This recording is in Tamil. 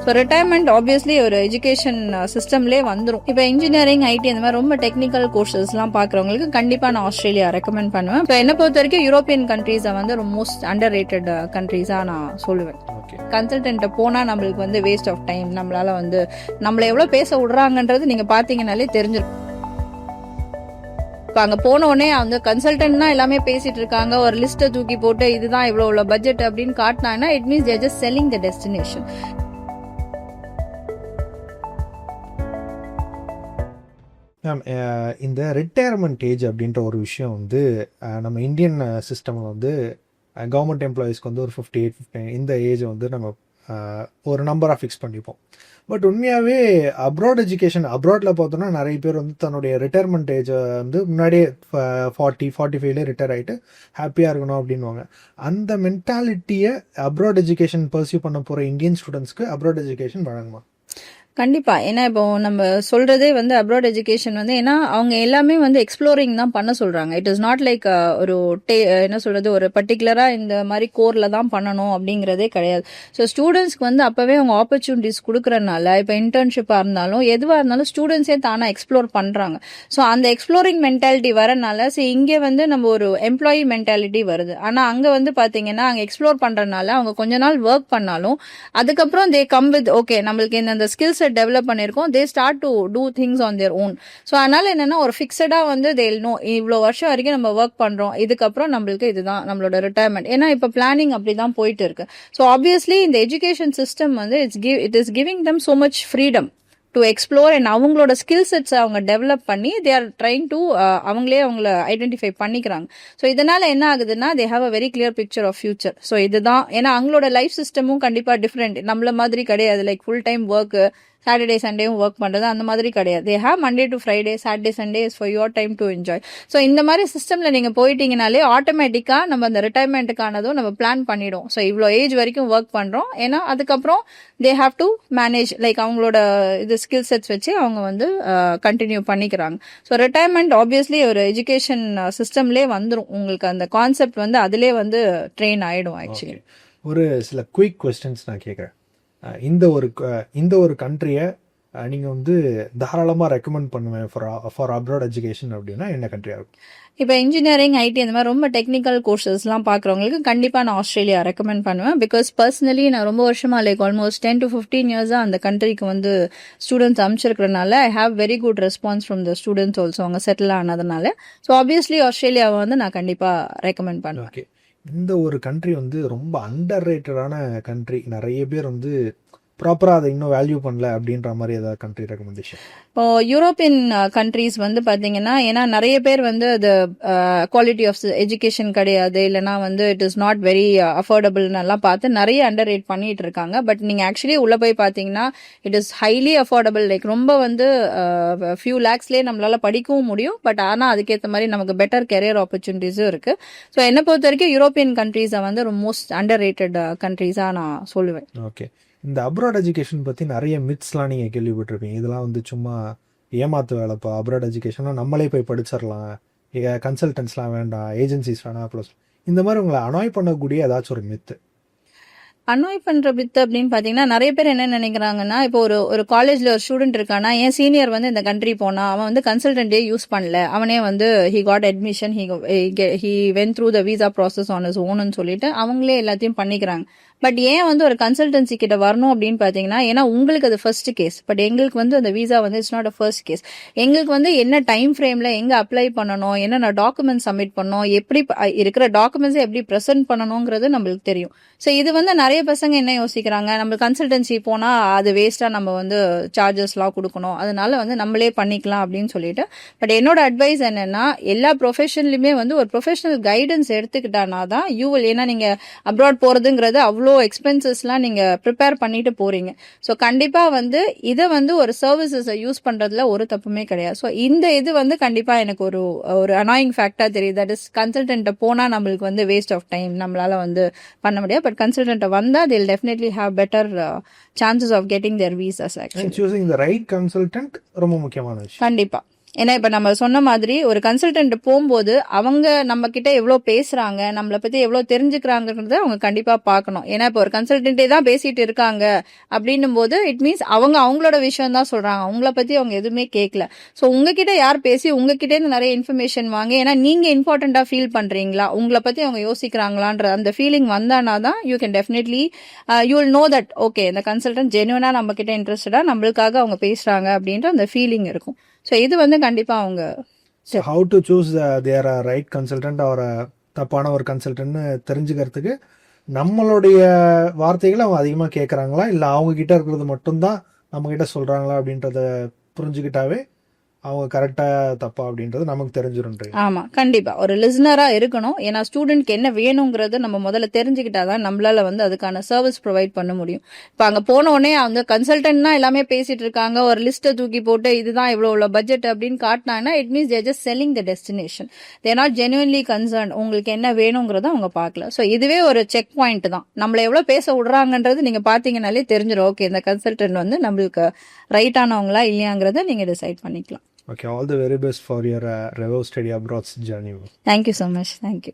ஸோ ரிட்டையர்மெண்ட் ஆப்வியஸ்லி ஒரு எஜுகேஷன் சிஸ்டம்லேயே வந்துடும். இப்போ இன்ஜினியரிங், ஐடி அந்த மாதிரி ரொம்ப டெக்னிக்கல் கோர்சஸ்லாம் பார்க்குறவங்களுக்கு கண்டிப்பாக நான் ஆஸ்திரேலியா ரெக்கமெண்ட் பண்ணுவேன். இப்போ என்னை பொறுத்த வரைக்கும் யூரோப்பியன் கண்ட்ரீஸை வந்து மோஸ்ட் அண்டர் ரேட்டட் கண்ட்ரீஸாக நான் சொல்லுவேன். கன்சல்டன்ட்டை போனால் நம்மளுக்கு வந்து வேஸ்ட் ஆஃப் டைம். நம்மளால வந்து நம்மளை எவ்வளோ பேச விடுறாங்கன்றது நீங்கள் பார்த்தீங்கன்னாலே தெரிஞ்சிருக்கும். இப்போ அங்கே போன உடனே அந்த கன்சல்டன்ட்னா எல்லாமே பேசிட்டு இருக்காங்க, ஒரு லிஸ்ட்டை தூக்கி போட்டு இதுதான் இவ்வளோ உள்ள பட்ஜெட் அப்படின்னு காட்டினாங்கன்னா it means they're just selling the destination. Ma'am, இந்த ரிட்டையர்மெண்ட் ஏஜ் அப்படின்ற ஒரு விஷயம் வந்து நம்ம இந்தியன் சிஸ்டமில் வந்து கவர்மெண்ட் எம்ப்ளாயீஸ்க்கு வந்து ஒரு 58-59 இந்த ஏஜை வந்து நம்ம ஒரு நம்பராக ஃபிக்ஸ் பண்ணிப்போம். பட் உண்மையாகவே அப்ராட் எஜுகேஷன் அப்ராடில் பார்த்தோன்னா நிறைய பேர் வந்து தன்னுடைய ரிட்டையர்மெண்ட் ஏஜை வந்து முன்னாடியே 40-45 ரிட்டையர் ஆகிட்டு ஹாப்பியாக இருக்கணும் அப்படின்வாங்க. அந்த மென்டாலிட்டியை அப்ராட் எஜுகேஷன் பர்சியூ பண்ண போகிற இந்தியன் ஸ்டூடெண்ட்ஸ்க்கு அப்ராட் எஜுகேஷன் வழங்குமா? கண்டிப்பா. ஏன்னா இப்போ நம்ம சொல்றதே வந்து அப்ராட் எஜுகேஷன் வந்து ஏன்னா அவங்க எல்லாமே வந்து எக்ஸ்ப்ளோரிங் தான் பண்ண சொல்றாங்க. இட் இஸ் நாட் லைக் ஒரு என்ன சொல்றது ஒரு பர்டிகுலரா இந்த மாதிரி கோர்ல தான் பண்ணணும் அப்படிங்கிறதே கிடையாது. ஸோ ஸ்டூடெண்ட்ஸ்க்கு வந்து அப்பவே அவங்க ஆப்பர்ச்சுனிட்டிஸ் கொடுக்கறதுனால இப்போ இன்டர்ன்ஷிப்பா இருந்தாலும் எதுவாக இருந்தாலும் ஸ்டூடெண்ட்ஸே தானே எக்ஸ்ப்ளோர் பண்றாங்க. ஸோ அந்த எக்ஸ்ப்ளோரிங் மென்டாலிட்டி வரனால இங்கே வந்து நம்ம ஒரு எம்ப்ளாயி மென்டாலிட்டி வருது. ஆனால் அங்கே வந்து பார்த்தீங்கன்னா அங்கே எக்ஸ்ப்ளோர் பண்றதுனால அவங்க கொஞ்ச நாள் ஒர்க் பண்ணாலும் அதுக்கப்புறம் தே கம் வித் ஓகே நம்மளுக்கு இந்த ஸ்கில்ஸ் டெவலப் பண்ணிருக்கோம், they start to do things on their own. So அதனால என்னன்னா ஒரு ஃபிக்ஸடா வந்து தேல் நோ இவ்வளோ வருஷம் வரைக்கும் நம்ம ஒர்க் பண்றோம், இதுக்கப்புறம் நம்மளுக்கு இதுதான் நம்மளோட ரிட்டையர்மெண்ட். ஏன்னா இப்போ பிளானிங் அப்படிதான் போயிட்டு இருக்கு. ஸோ ஆப்வியஸ்லி இந்த எஜுகேஷன் சிஸ்டம் வந்து it is giving them so much freedom to explore and அவங்களோட ஸ்கில் செட்ஸை அவங்க டெவலப் பண்ணி தே ஆர் ட்ரைங் டு அவங்களே அவங்கள ஐடென்டிஃபை பண்ணிக்கிறாங்க. ஸோ இதனால என்ன ஆகுதுன்னா they have a very clear picture of future. So இதுதான் ஏன்னா அவங்களோட லைஃப் சிஸ்டமும் கண்டிப்பாக டிஃப்ரெண்ட். நம்மள மாதிரி கிடையாது like full time work, Saturday சண்டேவும் ஒர்க் பண்ணுறது அந்த மாதிரி கிடையாது. They have Monday to Friday, Saturday Sunday is for your time to enjoy. So இந்த மாதிரி சிஸ்டமில் நீங்கள் போயிட்டீங்கனாலே ஆட்டோமேட்டிக்காக நம்ம அந்த ரிட்டையர்மெண்ட்டுக்கானதும் நம்ம பிளான் பண்ணிவிடும். ஸோ இவ்வளோ ஏஜ் வரைக்கும் ஒர்க் பண்ணுறோம், ஏன்னா அதுக்கப்புறம் they have to manage like அவங்களோட இது ஸ்கில் செட்ஸ் வச்சு அவங்க வந்து கண்டினியூ பண்ணிக்கிறாங்க. ஸோ ரிட்டையர்மெண்ட் ஆப்வியஸ்லி ஒரு எஜுகேஷன் சிஸ்டம்லேயே வந்துடும். உங்களுக்கு அந்த கான்செப்ட் வந்து அதிலே வந்து ட்ரெயின் ஆகிடும். ஆக்சுவலி ஒரு சில குயிக் கொஸ்டின்ஸ் நான் கேட்குறேன். இந்த ஒரு கண்ட்ரியை நீங்கள் வந்து தாராளமாக ரெக்கமெண்ட் பண்ணுவேன் ஃபார் அப்ராட் எஜுகேஷன் அப்படின்னா என்ன கண்ட்ரியாக இருக்கும்? இப்போ இன்ஜினியரிங், ஐடி அந்த மாதிரி ரொம்ப டெக்னிக்கல் கோர்சஸ்லாம் பார்க்குறவங்களுக்கு கண்டிப்பாக நான் ஆஸ்திரேலியா ரெக்கமெண்ட் பண்ணுவேன். பிகாஸ் பர்சனலி நான் ரொம்ப வருஷமா லைக் ஆல்மோஸ்ட் 10 to 15 இயர்ஸாக அந்த கண்ட்ரிக்கு வந்து ஸ்டூடெண்ட்ஸ் அனுப்பிச்சிருக்கிறனால I have very good response from the students also அவங்க செட்டில் ஆனதுனால. ஸோ ஆப்வியஸ்லி ஆஸ்திரேலியாவை வந்து நான் கண்டிப்பாக ரெக்கமெண்ட் பண்ணுவேன். ஓகே, இந்த ஒரு கண்ட்ரி வந்து ரொம்ப அண்டர் ரேட்டடான கண்ட்ரி, நிறைய பேர் வந்து ப்ராப்பராக அதை இன்னும் வேல்யூ பண்ணல அப்படின்ற மாதிரி ஏதாவது கண்ட்ரி ரெக்கமெண்டேஷன்? இப்போ யூரோப்பியன் கண்ட்ரீஸ் வந்து பார்த்தீங்கன்னா ஏன்னா நிறைய பேர் வந்து அது குவாலிட்டி ஆஃப் எஜுகேஷன் கிடையாது, இல்லைனா வந்து இட் இஸ் நாட் வெரி அஃபோர்டபுள்னெல்லாம் பார்த்து நிறைய அண்டர் ரேட் பண்ணிட்டு இருக்காங்க. பட் நீங்கள் ஆக்சுவலி உள்ளே போய் பார்த்தீங்கன்னா it is highly affordable. Like ரொம்ப வந்து ஃபியூ லேக்ஸ்லேயே நம்மளால படிக்கவும் முடியும். பட் ஆனால் அதுக்கேற்ற மாதிரி நமக்கு பெட்டர் கெரியர் ஆப்பர்ச்சுனிட்டிஸும் இருக்குது. ஸோ என்னை பொறுத்த வரைக்கும் யூரோப்பியன் கண்ட்ரீஸை வந்து மோஸ்ட் அண்டர் ரேட்டட் கண்ட்ரீஸாக நான் சொல்லுவேன். ஓகே, இந்த அப்ராட் எஜுகேஷன் பற்றி நிறைய மித்ஸ்லாம் நீங்கள் கேள்விப்பட்டிருப்பீங்க. இதெல்லாம் வந்து சும்மா ஏமாத்து வேலைப்பா, அப்ராட் எஜுகேஷன்லாம் நம்மளே போய் படிச்சிடலாம், கன்சல்டன்ஸ்லாம் வேண்டாம், ஏஜென்சிஸ் வேணாம், ப்ளஸ் இந்த மாதிரி உங்களை அனாய் பண்ணக்கூடிய ஏதாச்சும் ஒரு மித்து? அனாய் பண்ற வித்து அப்படின்னு பாத்தீங்கன்னா நிறைய பேர் என்ன நினைக்கிறாங்கன்னா இப்போ ஒரு காலேஜ்ல ஒரு ஸ்டூடெண்ட் இருக்கானா, என் சீனியர் வந்து இந்த கண்ட்ரி போனா அவன் வந்து கன்சல்டன்டே யூஸ் பண்ணல, அவனே வந்து he got admission, he went through the visa process on his ஓன்னு சொல்லிட்டு அவங்களே எல்லாத்தையும் பண்ணிக்கிறாங்க. பட் ஏன் வந்து ஒரு கன்சல்டன்சி கிட்ட வரணும் அப்படின்னு பாத்தீங்கன்னா ஏன்னா உங்களுக்கு அது ஃபர்ஸ்ட் கேஸ். பட் எங்களுக்கு வந்து அந்த வீசா வந்து it's not a first case. எங்களுக்கு வந்து என்ன டைம் ஃப்ரேம்ல எங்க அப்ளை பண்ணணும், என்னென்ன டாக்குமெண்ட் சப்மிட் பண்ணணும், எப்படி இருக்கிற டாக்குமெண்ட்ஸை எப்படி ப்ரெசென்ட் பண்ணணுங்கிறது நம்மளுக்கு தெரியும். ஸோ இது வந்து நிறைய பசங்க என்ன யோசிக்கிறாங்க, நம்ம கன்சல்டன்சி போனா அது வேஸ்டா நம்ம வந்து சார்ஜஸ்லாம் கொடுக்கணும், அதனால வந்து நம்மளே பண்ணிக்கலாம் அப்படின்னு சொல்லிட்டு. பட் என்னோட அட்வைஸ் என்னன்னா எல்லா ப்ரொஃபஷன்லயுமே வந்து ஒரு ப்ரொஃபஷனல் கைடன்ஸ் எடுத்துக்கிட்டானா தான் யூ வில். ஏன்னா நீங்க அப்ராட் போறதுங்கிறது அவ்வளோ எக்ஸ்பென்சஸ்லாம் நீங்க ப்ரிப்பேர் பண்ணிட்டு போறீங்க. ஸோ கண்டிப்பா வந்து இதை வந்து ஒரு சர்வீசஸை யூஸ் பண்றதுல ஒரு தப்புமே கிடையாது. ஸோ இந்த இது வந்து கண்டிப்பா எனக்கு ஒரு அனாயிங் ஃபேக்டா தெரியுது. தட் இஸ் கன்சல்டன்ட்டை போனா நம்மளுக்கு வந்து வேஸ்ட் ஆஃப் டைம், நம்மளால வந்து பண்ண முடியாது. பட் கன்சல்டன்ட்டை வந்தா they'll definitely have better chances of getting their visas actually. And choosing the right consultant ரொம்ப முக்கியமான விஷயம். கண்டிப்பா ஏன்னா இப்ப நம்ம சொன்ன மாதிரி ஒரு கன்சல்டன்ட் போகும்போது அவங்க நம்ம கிட்ட எவ்வளவு பேசுறாங்க, நம்மளை பத்தி எவ்வளவு தெரிஞ்சுக்கிறாங்கன்றத அவங்க கண்டிப்பா பார்க்கணும். ஏன்னா இப்ப ஒரு கன்சல்டன்டே தான் பேசிட்டு இருக்காங்க அப்படின்னும் போது இட் மீன்ஸ் அவங்க அவங்களோட விஷயம் தான் சொல்றாங்க, அவங்கள பத்தி அவங்க எதுவுமே கேட்கல. ஸோ உங்ககிட்ட யார் பேசி உங்ககிட்ட இருந்து நிறைய இன்ஃபர்மேஷன் வாங்க, ஏன்னா நீங்க இம்பார்ட்டண்டா ஃபீல் பண்றீங்களா, உங்களை பத்தி அவங்க யோசிக்கிறாங்களான்ற அந்த ஃபீலிங் வந்தானா தான் you can definitely you will know that okay இந்த கன்சல்டன்ட் ஜென்யூனா நம்ம கிட்ட இன்ட்ரெஸ்டடா நம்மளுக்காக அவங்க பேசுறாங்க அப்படின்ற அந்த ஃபீலிங் இருக்கும். ஸோ இது வந்து கண்டிப்பா அவங்க how to choose their right consultant or தப்பான ஒரு கன்சல்டன்ட்னு தெரிஞ்சுக்கிறதுக்கு நம்மளுடைய வார்த்தைகளை அவங்க அதிகமாக கேட்குறாங்களா இல்லை அவங்க கிட்ட இருக்கிறது மட்டும்தான் நம்ம கிட்ட சொல்கிறாங்களா அப்படின்றத புரிஞ்சுக்கிட்டாவே அவங்க கரெக்டா தப்பா அப்படின்றது நமக்கு தெரிஞ்சிருன்றீங்க. ஆமா கண்டிப்பா ஒரு லிசனரா இருக்கணும். ஏன்னா ஸ்டூடெண்ட்க்கு என்ன வேணுங்கிறது நம்ம முதல்ல தெரிஞ்சுக்கிட்டாதான் நம்மளால வந்து அதுக்கான சர்வீஸ் ப்ரொவைட் பண்ண முடியும். இப்ப அங்க போன உடனே அவங்க கன்சல்டன்ட்னா எல்லாமே பேசிட்டு இருக்காங்க, ஒரு லிஸ்ட்டை தூக்கி போட்டு இதுதான் இவ்வளவு பட்ஜெட் அப்படின்னு காட்டினாங்கன்னா it means they're just selling the destination. They're not genuinely concern உங்களுக்கு என்ன வேணுங்கிறத அவங்க பார்க்கல. ஸோ இதுவே ஒரு செக் பாயிண்ட் தான். நம்மள எவ்வளவு பேச விடுறாங்கன்றது நீங்க பாத்தீங்கன்னாலே தெரிஞ்சிடும். ஓகே இந்த கன்சல்டன்ட் வந்து நம்மளுக்கு ரைட்டானவங்களா இல்லையாங்கிறத நீங்க டிசைட் பண்ணிக்கலாம். Okay, all the very best for your Revo Study Abroad journey. Thank you so much. Thank you.